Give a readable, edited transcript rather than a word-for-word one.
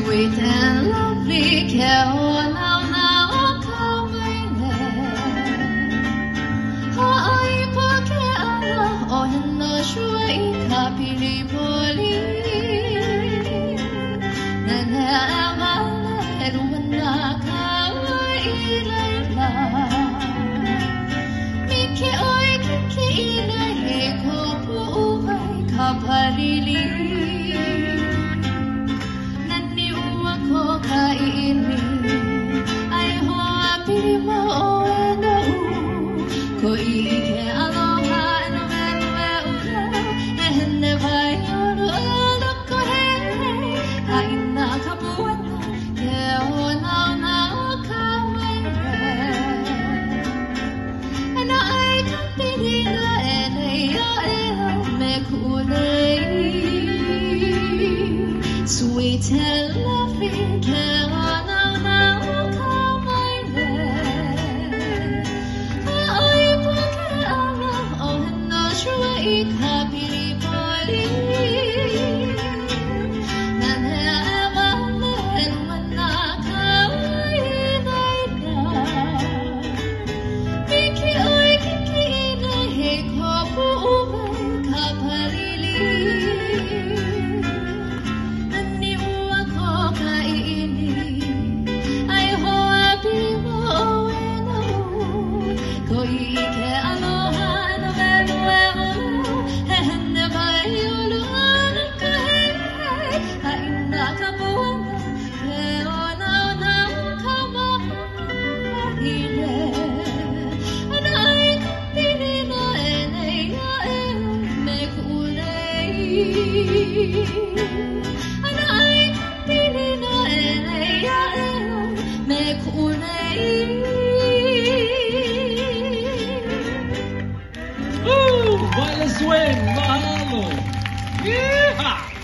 Sweet and lovely แค่ว่าเราหนาวเข้าไม่แน่หายพอแค่อะไรอ่อนน้อยช่วยข้าพิริโพลีนั่นแหละมาแล้ววันนาข้าไม่เลยลามีแค่อ้อยแค่ได้ให้ขอผู้ไปข้าพาลีลีKaini ai hoa pirima oena ko ike aloha no me ula ehne vai oro alo ko he ai na kapuana ke ona na ka mai ana ai ka pirina ene ya me kulei sweet and lovely Venezuela, mahalo! Yeah!